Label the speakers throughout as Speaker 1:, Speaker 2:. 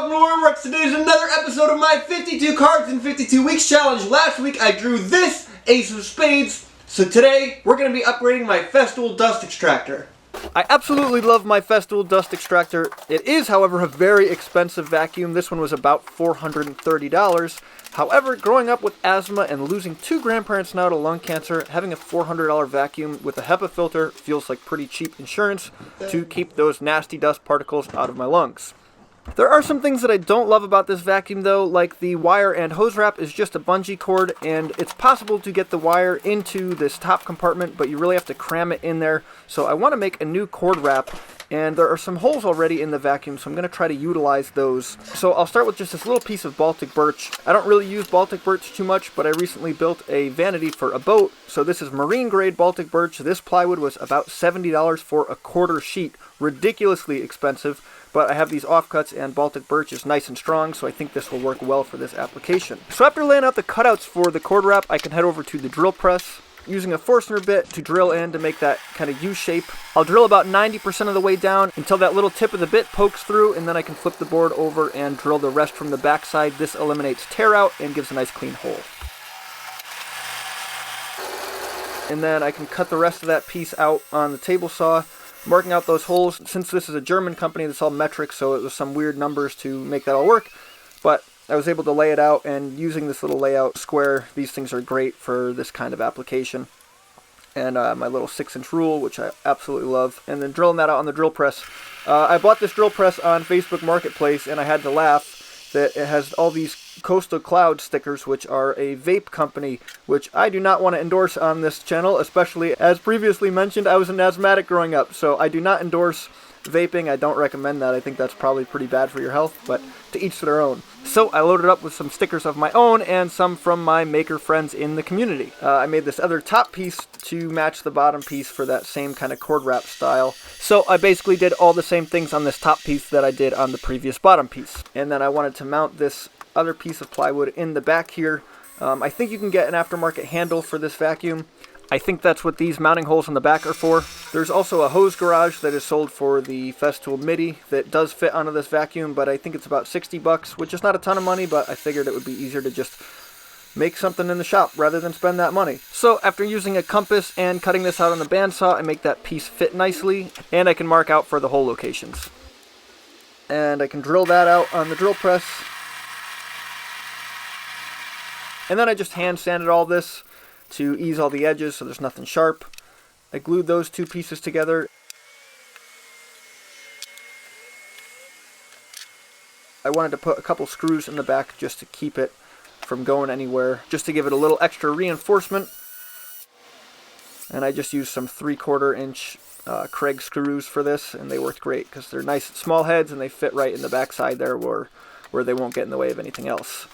Speaker 1: welcome to Werks. Today's another episode of my 52 cards in 52 weeks challenge. Last week I drew this Ace of Spades, so today we're going to be upgrading my Festool dust extractor. I absolutely love my Festool dust extractor. It is, however, a very expensive vacuum. This one was about $430. However, growing up with asthma and losing 2 grandparents now to lung cancer, having a $400 vacuum with a HEPA filter feels like pretty cheap insurance to keep those nasty dust particles out of my lungs. There are some things that I don't love about this vacuum though, like the wire and hose wrap is just a bungee cord, and it's possible to get the wire into this top compartment, but you really have to cram it in there. So I want to make a new cord wrap, and there are some holes already in the vacuum, so I'm going to try to utilize those. So I'll start with just this little piece of Baltic birch. I don't really use Baltic birch too much, but I recently built a vanity for a boat, so this is marine grade Baltic birch. This plywood was about $70 for a quarter sheet, ridiculously expensive. But I have these offcuts and Baltic birch is nice and strong, so I think this will work well for this application. So after laying out the cutouts for the cord wrap, I can head over to the drill press, using a Forstner bit to drill in to make that kind of U shape. I'll drill about 90% of the way down until that little tip of the bit pokes through, and then I can flip the board over and drill the rest from the backside. This eliminates tear out and gives a nice clean hole. And then I can cut the rest of that piece out on the table saw, marking out those holes. Since this is a German company, it's all metric, so it was some weird numbers to make that all work. But I was able to lay it out, and using this little layout square, these things are great for this kind of application. And my little 6-inch rule, which I absolutely love. And then drilling that out on the drill press. I bought this drill press on Facebook Marketplace, and I had to laugh that it has all these Coastal Cloud stickers, which are a vape company, which I do not want to endorse on this channel, especially as previously mentioned, I was an asthmatic growing up, so I do not endorse vaping. I don't recommend that. I think that's probably pretty bad for your health, but to each their own. So I loaded up with some stickers of my own and some from my maker friends in the community. I made this other top piece to match the bottom piece for that same kind of cord wrap style. So I basically did all the same things on this top piece that I did on the previous bottom piece. And then I wanted to mount this other piece of plywood in the back here. I think you can get an aftermarket handle for this vacuum. I think that's what these mounting holes in the back are for. There's also a hose garage that is sold for the Festool MIDI that does fit onto this vacuum, but I think it's about $60, which is not a ton of money, but I figured it would be easier to just make something in the shop rather than spend that money. So after using a compass and cutting this out on the bandsaw, I make that piece fit nicely, and I can mark out for the hole locations. And I can drill that out on the drill press. And then I just hand sanded all this to ease all the edges so there's nothing sharp. I glued those two pieces together. I wanted to put a couple screws in the back just to keep it from going anywhere, just to give it a little extra reinforcement. And I just used some 3/4 inch Craig screws for this, and they worked great because they're nice small heads and they fit right in the backside there where they won't get in the way of anything else.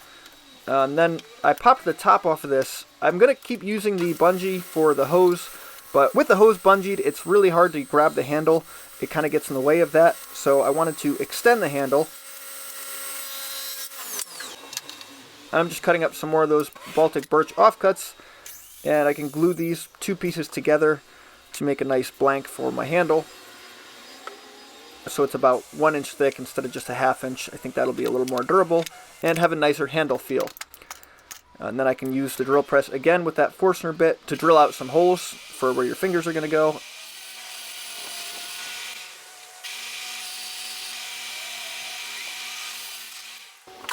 Speaker 1: And then I popped the top off of this. I'm going to keep using the bungee for the hose, but with the hose bungeed, it's really hard to grab the handle. It kind of gets in the way of that, so I wanted to extend the handle. I'm just cutting up some more of those Baltic birch offcuts, and I can glue these two pieces together to make a nice blank for my handle. So it's about 1 inch thick instead of just a 1/2 inch. I think that'll be a little more durable and have a nicer handle feel. And then I can use the drill press again with that Forstner bit to drill out some holes for where your fingers are going to go.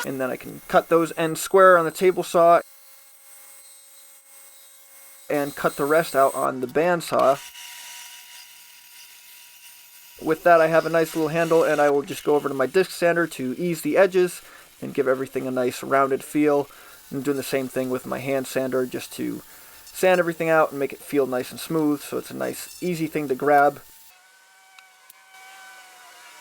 Speaker 1: And then I can cut those ends square on the table saw and cut the rest out on the bandsaw. With that, I have a nice little handle, and I will just go over to my disc sander to ease the edges and give everything a nice rounded feel. I'm doing the same thing with my hand sander just to sand everything out and make it feel nice and smooth, so it's a nice easy thing to grab.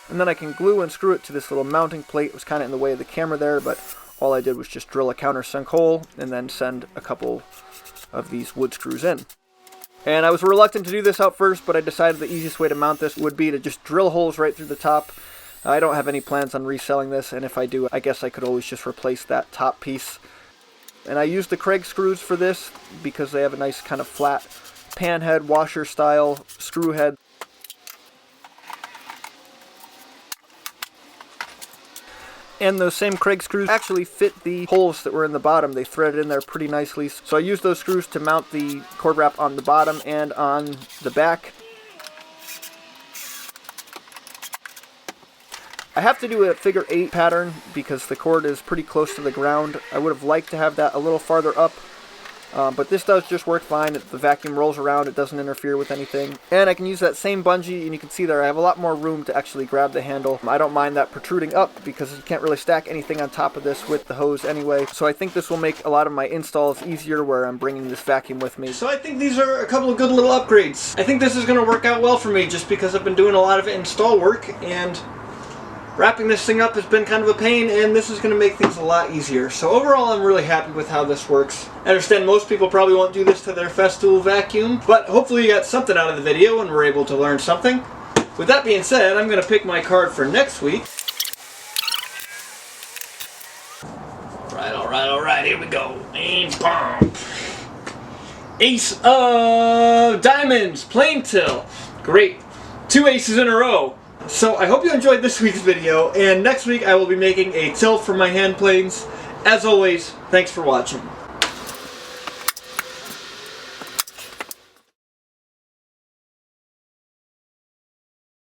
Speaker 1: And then I can glue and screw it to this little mounting plate. It was kind of in the way of the camera there, but all I did was just drill a countersunk hole and then send a couple of these wood screws in. And I was reluctant to do this out first, but I decided the easiest way to mount this would be to just drill holes right through the top. I don't have any plans on reselling this, and if I do, I guess I could always just replace that top piece. And I used the Craig screws for this because they have a nice kind of flat pan head, washer style screw head. And those same Craig screws actually fit the holes that were in the bottom. They threaded in there pretty nicely. So I used those screws to mount the cord wrap on the bottom and on the back. I have to do a figure 8 pattern because the cord is pretty close to the ground. I would have liked to have that a little farther up. But this does just work fine. The vacuum rolls around, it doesn't interfere with anything. And I can use that same bungee, and you can see there I have a lot more room to actually grab the handle. I don't mind that protruding up because you can't really stack anything on top of this with the hose anyway. So I think this will make a lot of my installs easier where I'm bringing this vacuum with me. So I think these are a couple of good little upgrades. I think this is going to work out well for me just because I've been doing a lot of install work, and wrapping this thing up has been kind of a pain, and this is going to make things a lot easier. So overall, I'm really happy with how this works. I understand most people probably won't do this to their Festool vacuum, but hopefully you got something out of the video and were able to learn something. With that being said, I'm going to pick my card for next week. Alright, here we go. And bomb. Ace of Diamonds, plain till. Great. 2 aces in a row. So I hope you enjoyed this week's video, and next week I will be making a till for my hand planes. As always, thanks for watching.